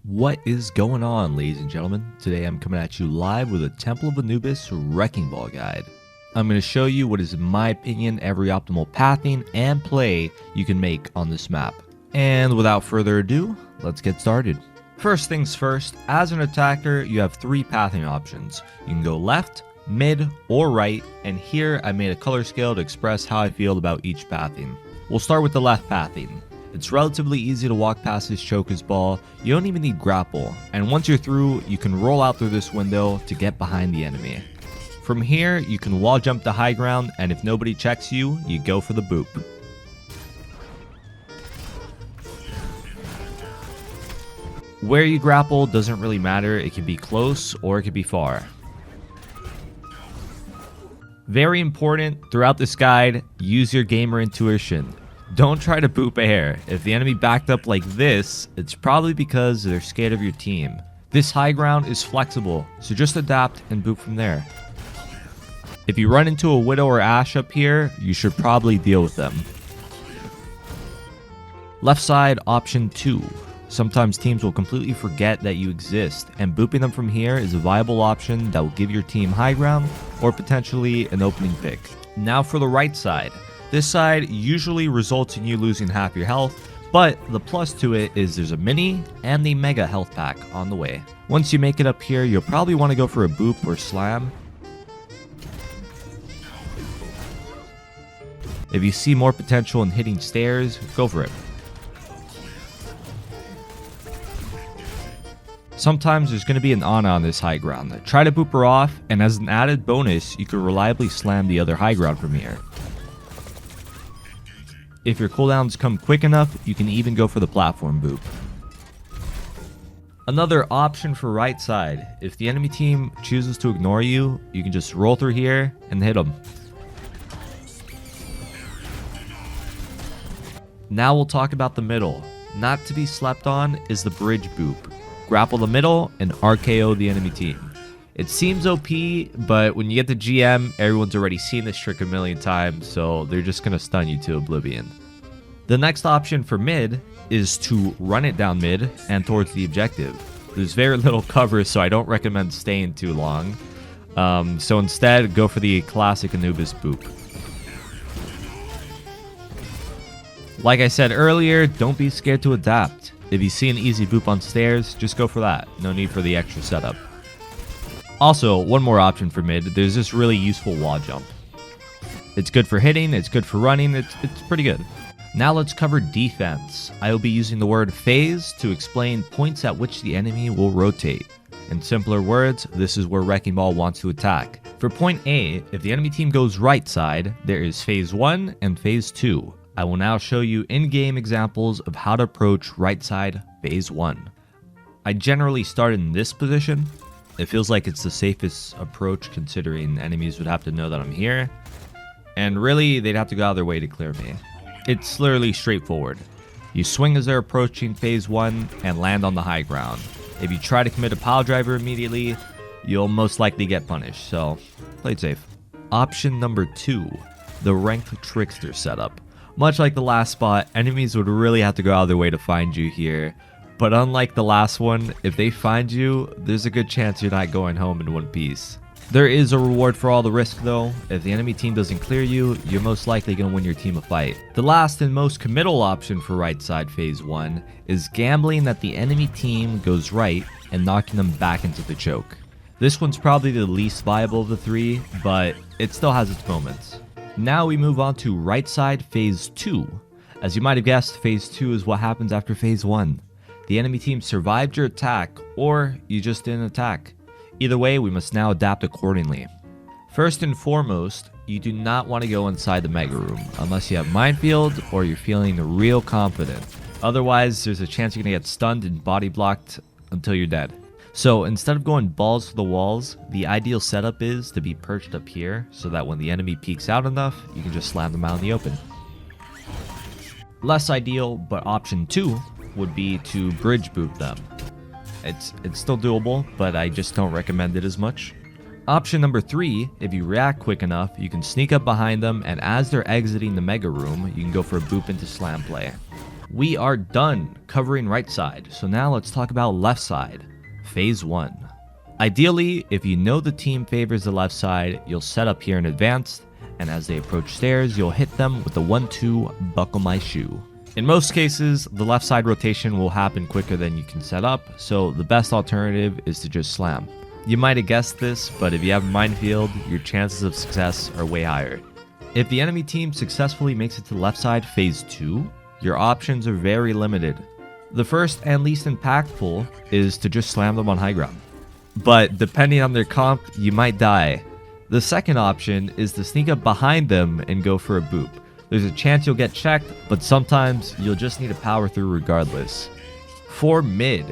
What is going on, ladies and gentlemen? Today I'm coming at you live with a Temple of Anubis Wrecking Ball guide. I'm going to show you what is, in my opinion, every optimal pathing and play you can make on this map. And without further ado, let's get started. First things first, as an attacker, you have three pathing options. You can go left, mid, or right, and here I made a color scale to express how I feel about each pathing. We'll start with the left pathing. It's relatively easy to walk past this choker's ball. You don't even need grapple, and once you're through, you can roll out through this window to get behind the enemy. From here, you can wall jump to high ground, and if nobody checks you, you go for the boop. Where you grapple doesn't really matter. It can be close or it can be far. Very important, throughout this guide, use your gamer intuition. Don't try to boop air. If the enemy backed up like this, it's probably because they're scared of your team. This high ground is flexible, so just adapt and boop from there. If you run into a Widow or Ashe up here, you should probably deal with them. Left side, option 2. Sometimes teams will completely forget that you exist, and booping them from here is a viable option that will give your team high ground or potentially an opening pick. Now for the right side. This side usually results in you losing half your health, but the plus to it is there's a mini and the mega health pack on the way. Once you make it up here, you'll probably want to go for a boop or slam. If you see more potential in hitting stairs, go for it. Sometimes there's going to be an Ana on this high ground. Try to boop her off, and as an added bonus, you can reliably slam the other high ground from here. If your cooldowns come quick enough, you can even go for the platform boop. Another option for right side, if the enemy team chooses to ignore you, you can just roll through here and hit them. Now we'll talk about the middle. Not to be slept on is the bridge boop. Grapple the middle and RKO the enemy team. It seems OP, but when you get the GM, everyone's already seen this trick a million times, so they're just going to stun you to oblivion. The next option for mid is to run it down mid and towards the objective. There's very little cover, so I don't recommend staying too long. So instead, go for the classic Anubis boop. Like I said earlier, don't be scared to adapt. If you see an easy boop on stairs, just go for that. No need for the extra setup. Also, one more option for mid, there's this really useful wall jump. It's good for hitting, it's good for running, it's pretty good. Now let's cover defense. I will be using the word phase to explain points at which the enemy will rotate. In simpler words, this is where Wrecking Ball wants to attack. For point A, if the enemy team goes right side, there is phase 1 and phase 2. I will now show you in-game examples of how to approach right side phase 1. I generally start in this position. It feels like it's the safest approach considering enemies would have to know that I'm here. And really, they'd have to go out of their way to clear me. It's literally straightforward. You swing as they're approaching phase 1 and land on the high ground. If you try to commit a pile driver immediately, you'll most likely get punished, so play it safe. Option number 2, the ranked trickster setup. Much like the last spot, enemies would really have to go out of their way to find you here. But unlike the last one, if they find you, there's a good chance you're not going home in one piece. There is a reward for all the risk though. If the enemy team doesn't clear you, you're most likely going to win your team a fight. The last and most committal option for right side phase 1 is gambling that the enemy team goes right and knocking them back into the choke. This one's probably the least viable of the three, but it still has its moments. Now we move on to right side phase 2. As you might have guessed, phase 2 is what happens after phase 1. The enemy team survived your attack, or you just didn't attack. Either way, we must now adapt accordingly. First and foremost, you do not want to go inside the mega room, unless you have minefield or you're feeling real confident. Otherwise, there's a chance you're going to get stunned and body blocked until you're dead. So instead of going balls to the walls, the ideal setup is to be perched up here, so that when the enemy peeks out enough, you can just slam them out in the open. Less ideal, but option 2 would be to bridge boop them. It's still doable, but I just don't recommend it as much. Option number 3, if you react quick enough, you can sneak up behind them, and as they're exiting the mega room, you can go for a boop into slam play. We are done covering right side, so now let's talk about left side, phase 1. Ideally, if you know the team favors the left side, you'll set up here in advance, and as they approach stairs, you'll hit them with the 1-2 buckle my shoe. In most cases, the left side rotation will happen quicker than you can set up, so the best alternative is to just slam. You might have guessed this, but if you have minefield, your chances of success are way higher. If the enemy team successfully makes it to left side phase 2, your options are very limited. The first and least impactful is to just slam them on high ground. But depending on their comp, you might die. The second option is to sneak up behind them and go for a boop. There's a chance you'll get checked, but sometimes you'll just need to power through regardless. For mid,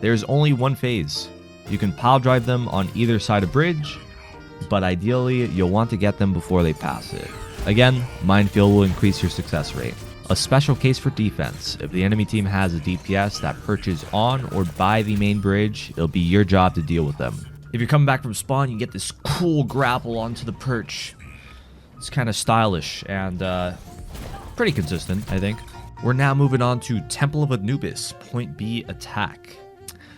there's only one phase. You can pile drive them on either side of bridge, but ideally you'll want to get them before they pass it. Again, minefield will increase your success rate. A special case for defense. If the enemy team has a DPS that perches on or by the main bridge, it'll be your job to deal with them. If you're coming back from spawn, you get this cool grapple onto the perch. It's kind of stylish and pretty consistent, I think. We're now moving on to Temple of Anubis, point B attack.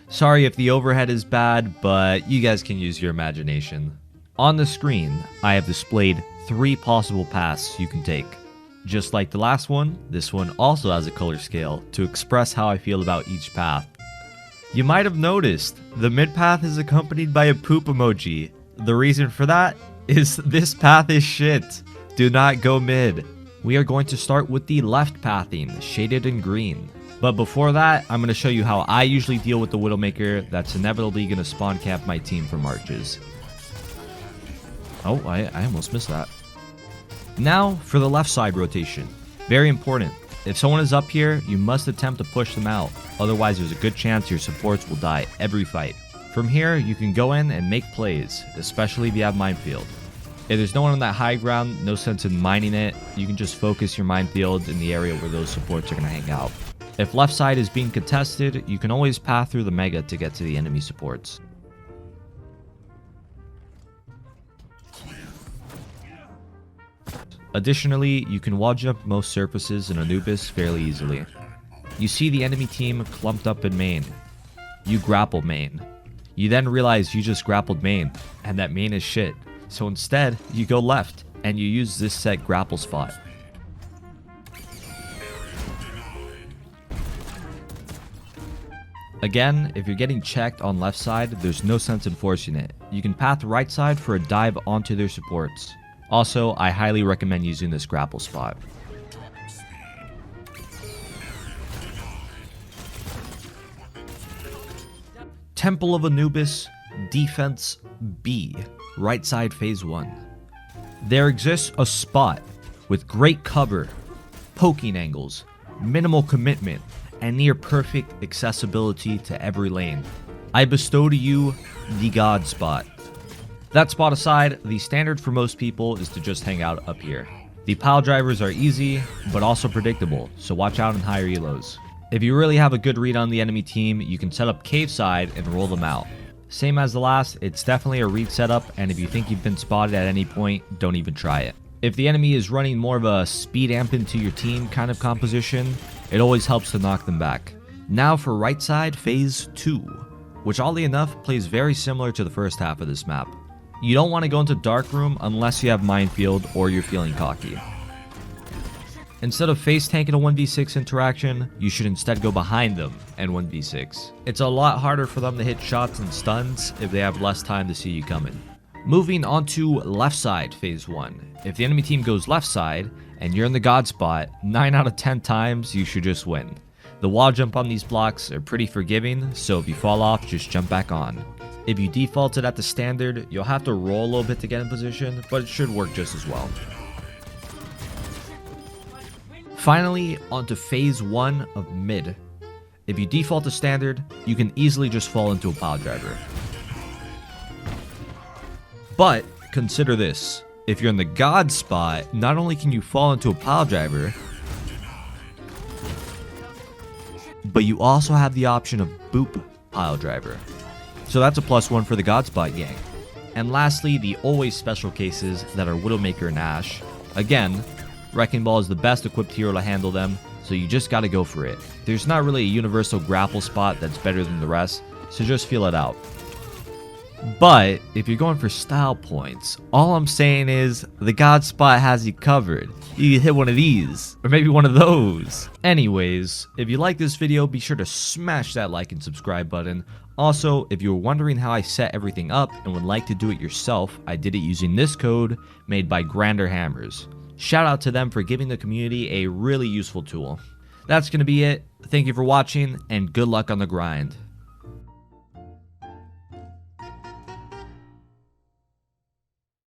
Sorry if the overhead is bad, but you guys can use your imagination. On the screen, I have displayed 3 possible paths you can take. Just like the last one, this one also has a color scale to express how I feel about each path. You might have noticed, the mid path is accompanied by a poop emoji. The reason for that is this path is shit. Do not go mid. We are going to start with the left pathing, shaded in green. But before that, I'm going to show you how I usually deal with the Widowmaker that's inevitably going to spawn camp my team from arches. Oh, I almost missed that. Now for the left side rotation. Very important. If someone is up here, you must attempt to push them out. Otherwise, there's a good chance your supports will die every fight. From here, you can go in and make plays, especially if you have minefield. If there's no one on that high ground, no sense in mining it, you can just focus your minefield in the area where those supports are going to hang out. If left side is being contested, you can always path through the mega to get to the enemy supports. Additionally, you can wall jump most surfaces in Anubis fairly easily. You see the enemy team clumped up in main. You grapple main. You then realize you just grappled main, and that main is shit. So instead, you go left, and you use this set grapple spot. Again, if you're getting checked on left side, there's no sense in forcing it. You can path right side for a dive onto their supports. Also, I highly recommend using this grapple spot. Temple of Anubis, defense B, right side phase 1. There exists a spot with great cover, poking angles, minimal commitment, and near perfect accessibility to every lane. I bestow to you the God spot. That spot aside, the standard for most people is to just hang out up here. The pile drivers are easy, but also predictable, so watch out in higher elos. If you really have a good read on the enemy team, you can set up cave side and roll them out. Same as the last, it's definitely a read setup, and if you think you've been spotted at any point, don't even try it. If the enemy is running more of a speed amp into your team kind of composition, it always helps to knock them back. Now for right side phase 2, which oddly enough plays very similar to the first half of this map. You don't want to go into dark room unless you have minefield or you're feeling cocky. Instead of face tanking a 1v6 interaction, you should instead go behind them and 1v6. It's a lot harder for them to hit shots and stuns if they have less time to see you coming. Moving on to left side phase 1. If the enemy team goes left side and you're in the God spot, 9 out of 10 times you should just win. The wall jump on these blocks are pretty forgiving, so if you fall off, just jump back on. If you defaulted at the standard, you'll have to roll a little bit to get in position, but it should work just as well. Finally, onto phase 1 of mid. If you default to standard, you can easily just fall into a pile driver. But consider this, if you're in the God spot, not only can you fall into a pile driver, but you also have the option of boop pile driver. So that's a +1 for the God spot gang. And lastly, the always special cases that are Widowmaker and Ashe. Again, Wrecking Ball is the best equipped hero to handle them, so you just gotta go for it. There's not really a universal grapple spot that's better than the rest, so just feel it out. But if you're going for style points, all I'm saying is the God spot has you covered. You can hit one of these, or maybe one of those. Anyways, if you like this video, be sure to smash that like and subscribe button. Also, if you're wondering how I set everything up and would like to do it yourself, I did it using this code made by Grander Hammers. Shout out to them for giving the community a really useful tool. That's going to be it. Thank you for watching, and good luck on the grind.